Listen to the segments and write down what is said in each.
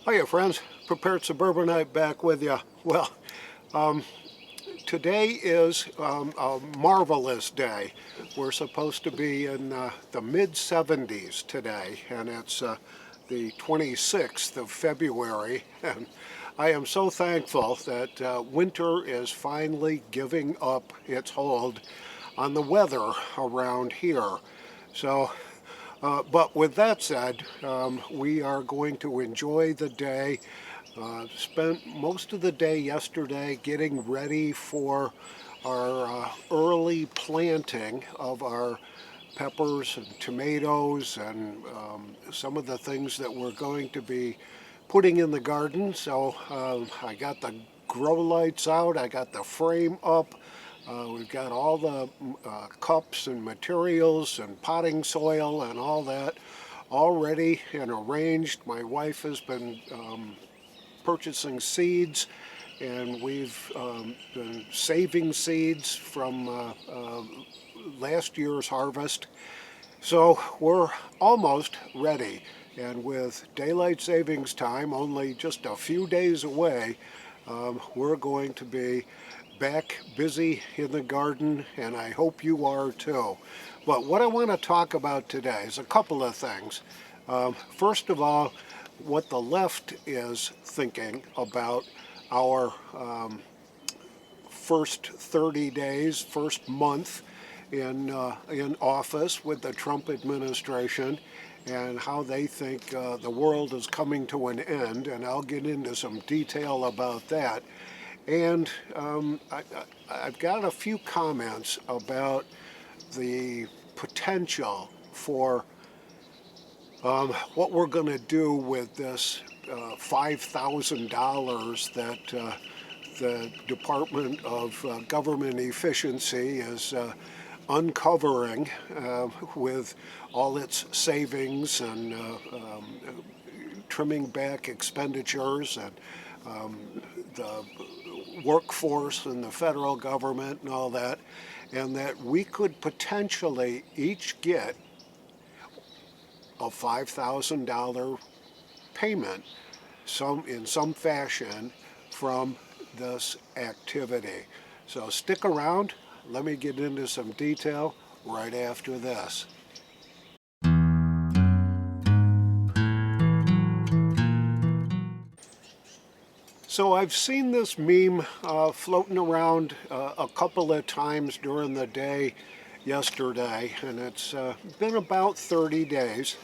Hiya friends, Prepared Suburbanite back with you. Well, today is a marvelous day. We're supposed to be in the mid-70s today, and it's the 26th of February, and I am so thankful that winter is finally giving up its hold on the weather around here. So but with that said, we are going to enjoy the day. Spent most of the day yesterday getting ready for our early planting of our peppers and tomatoes and some of the things that we're going to be putting in the garden. So I got the grow lights out, I got the frame up. We've got all the cups and materials and potting soil and all that all ready and arranged. My wife has been purchasing seeds, and we've been saving seeds from last year's harvest. So we're almost ready. And with daylight savings time only just a few days away, we're going to be back busy in the garden, and I hope you are too. But what I want to talk about today is a couple of things. First of all, what the left is thinking about our first 30 days, first month in office with the Trump administration, and how they think the world is coming to an end, and I'll get into some detail about that. And I've got a few comments about the potential for what we're going to do with this $5,000 that the Department of Government Efficiency is uncovering with all its savings and trimming back expenditures and the workforce and the federal government and all that, and that we could potentially each get a $5,000 payment in some fashion from this activity. So stick around. Let me get into some detail right after this. So I've seen this meme floating around a couple of times during the day yesterday, and it's been about 30 days.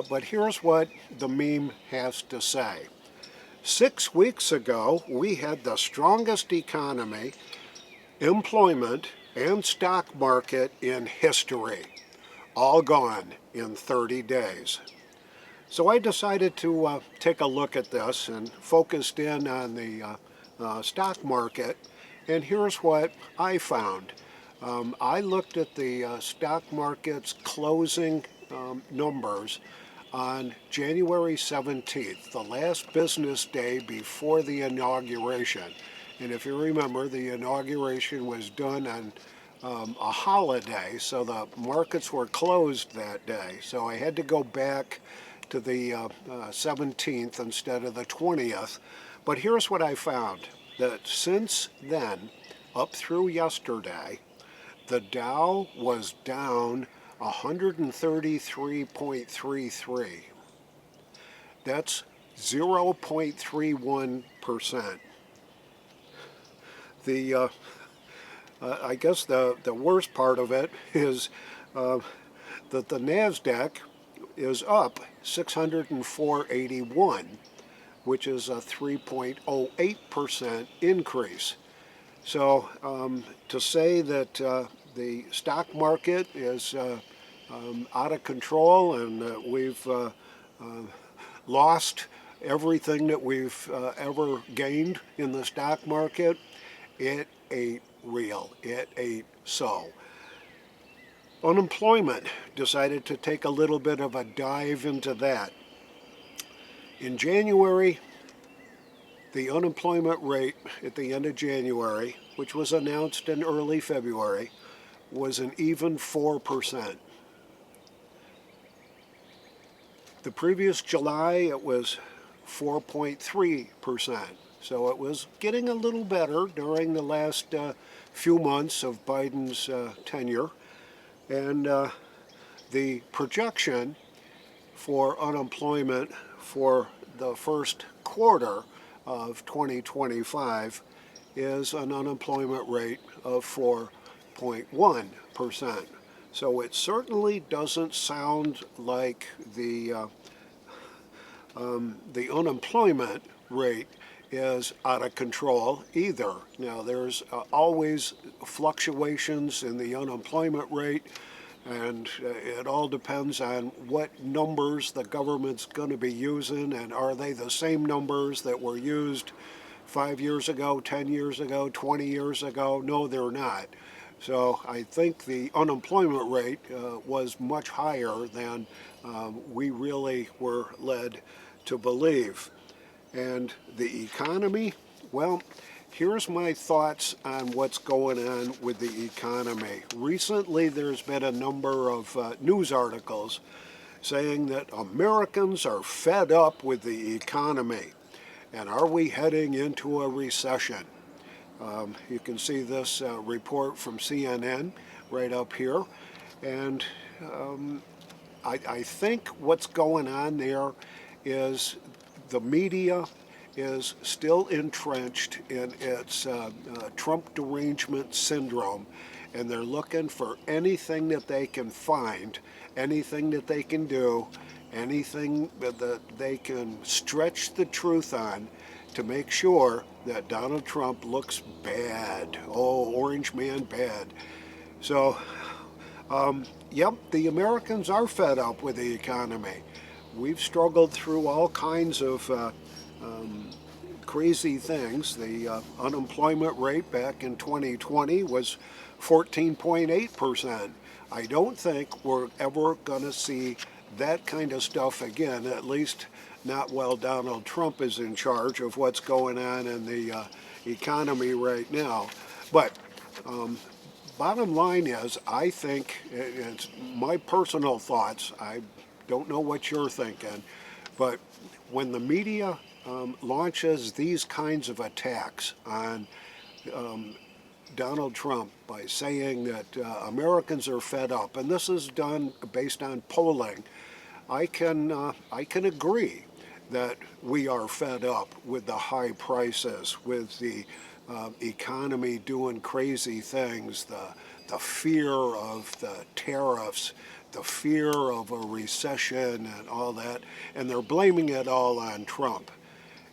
But here's what the meme has to say. 6 weeks ago, we had the strongest economy, employment, and stock market in history, all gone in 30 days. So I decided to take a look at this and focused in on the stock market, and here's what I found. I looked at the stock market's closing numbers on January 17th, the last business day before the inauguration. And if you remember, the inauguration was done on a holiday, so the markets were closed that day. So I had to go back to the 17th instead of the 20th. But here's what I found, that since then, up through yesterday, the Dow was down 133.33. That's 0.31%. The I guess the worst part of it is that the NASDAQ is up 604.81, which is a 3.08% increase. So to say that the stock market is out of control and we've lost everything that we've ever gained in the stock market, it ain't real. It ain't so. Unemployment, decided to take a little bit of a dive into that. In January, the unemployment rate at the end of January, which was announced in early February, was an even 4%. The previous July, it was 4.3%. So it was getting a little better during the last few months of Biden's tenure. And the projection for unemployment for the first quarter of 2025 is an unemployment rate of 4.1%. So it certainly doesn't sound like the unemployment rate is out of control either. Now, there's always fluctuations in the unemployment rate, and it all depends on what numbers the government's going to be using, and are they the same numbers that were used 5 years ago, 10 years ago, 20 years ago? No, they're not. So I think the unemployment rate was much higher than we really were led to believe. And the economy, well, here's my thoughts on what's going on with the economy. Recently, there's been a number of news articles saying that Americans are fed up with the economy. And are we heading into a recession? You can see this report from CNN right up here. And I think what's going on there is the media is still entrenched in its Trump derangement syndrome, and they're looking for anything that they can find, anything that they can do, anything that they can stretch the truth on to make sure that Donald Trump looks bad. Oh, orange man bad. So, yep, the Americans are fed up with the economy. We've struggled through all kinds of crazy things. The unemployment rate back in 2020 was 14.8%. I don't think we're ever going to see that kind of stuff again, at least not while Donald Trump is in charge of what's going on in the economy right now. But bottom line is, I think, it's my personal thoughts, I don't know what you're thinking, but when the media launches these kinds of attacks on Donald Trump by saying that Americans are fed up, and this is done based on polling, I can agree that we are fed up with the high prices, with the economy doing crazy things, the fear of the tariffs, the fear of a recession and all that, and they're blaming it all on Trump.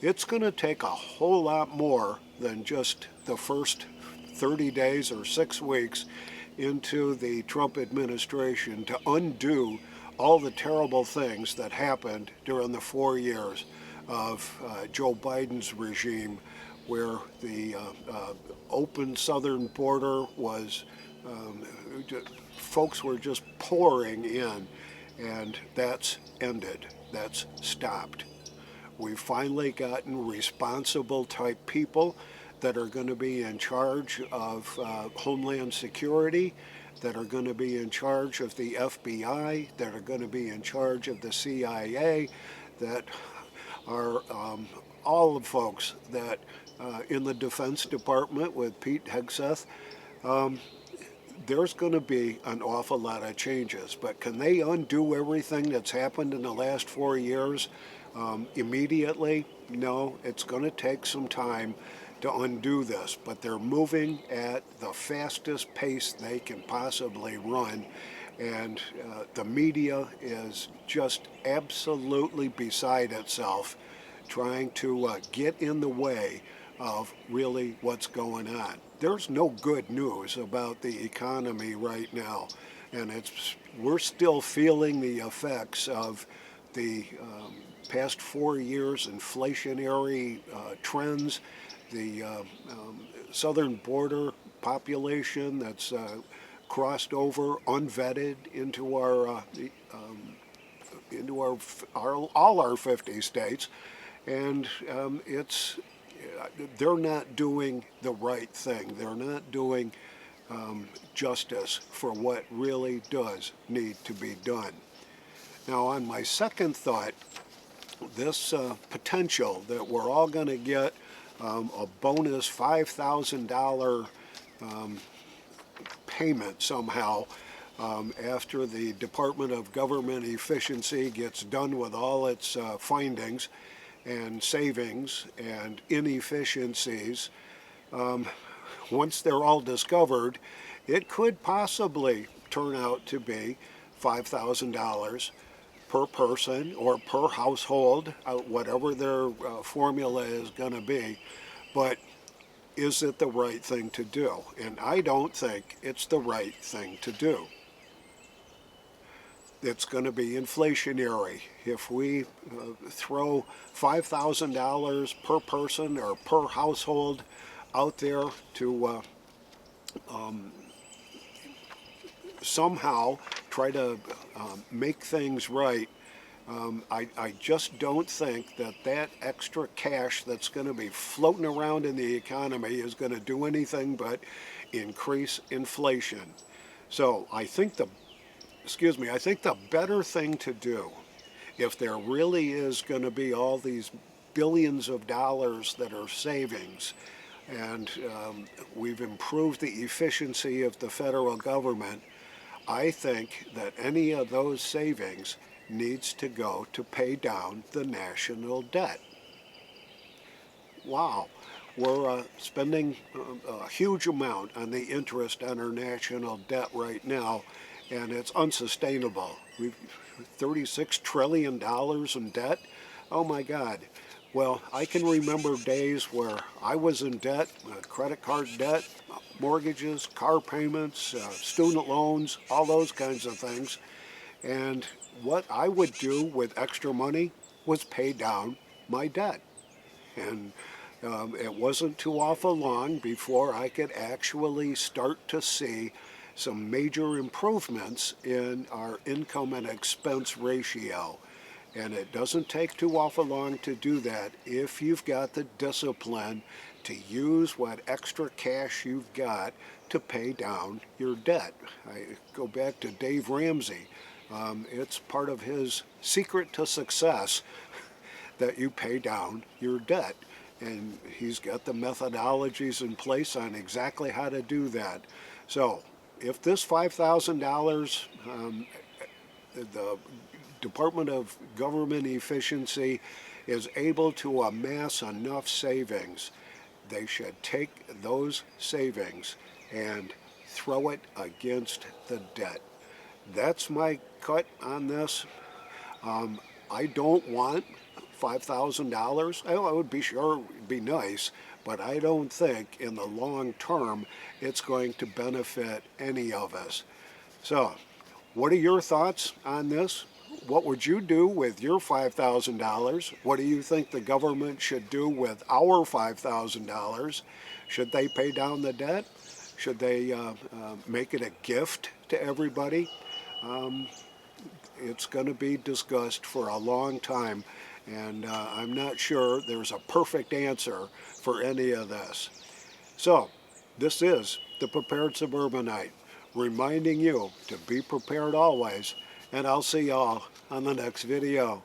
It's going to take a whole lot more than just the first 30 days or 6 weeks into the Trump administration to undo all the terrible things that happened during the 4 years of Joe Biden's regime, where the open southern border was, folks were just pouring in, and that's ended, that's stopped. We've finally gotten responsible type people that are going to be in charge of Homeland Security, that are going to be in charge of the FBI, that are going to be in charge of the CIA, that are all the folks that in the Defense Department with Pete Hegseth. There's going to be an awful lot of changes, but can they undo everything that's happened in the last 4 years immediately? No, it's going to take some time to undo this, but they're moving at the fastest pace they can possibly run, and the media is just absolutely beside itself trying to get in the way of really what's going on. There's no good news about the economy right now, and we're still feeling the effects of the past 4 years inflationary trends, the southern border population that's crossed over unvetted into all our 50 states, and they're not doing the right thing. They're not doing justice for what really does need to be done. Now, on my second thought, this potential that we're all going to get a bonus $5,000 payment somehow after the Department of Government Efficiency gets done with all its findings and savings and inefficiencies. Once they're all discovered, it could possibly turn out to be $5,000 per person or per household, whatever their formula is going to be. But is it the right thing to do? And I don't think it's the right thing to do. It's going to be inflationary. If we throw $5,000 per person or per household out there to somehow try to make things right, I just don't think that that extra cash that's going to be floating around in the economy is going to do anything but increase inflation. So I think the better thing to do, if there really is going to be all these billions of dollars that are savings, and we've improved the efficiency of the federal government, I think that any of those savings needs to go to pay down the national debt. Wow, we're spending a huge amount on the interest on our national debt right now, and it's unsustainable. We've $36 trillion in debt. Oh my God. Well, I can remember days where I was in debt, credit card debt, mortgages, car payments, student loans, all those kinds of things. And what I would do with extra money was pay down my debt. And it wasn't too awful long before I could actually start to see some major improvements in our income and expense ratio. And it doesn't take too awful long to do that if you've got the discipline to use what extra cash you've got to pay down your debt. I go back to Dave Ramsey. It's part of his secret to success that you pay down your debt. And he's got the methodologies in place on exactly how to do that. So if this $5,000, the Department of Government Efficiency is able to amass enough savings, they should take those savings and throw it against the debt. That's my cut on this. I don't want $5,000. I would be sure it'd be nice, but I don't think in the long term it's going to benefit any of us. So, what are your thoughts on this? What would you do with your $5,000? What do you think the government should do with our $5,000? Should they pay down the debt? Should they make it a gift to everybody? It's going to be discussed for a long time, and I'm not sure there's a perfect answer for any of this. So, this is the Prepared Suburbanite, reminding you to be prepared always, and I'll see y'all on the next video.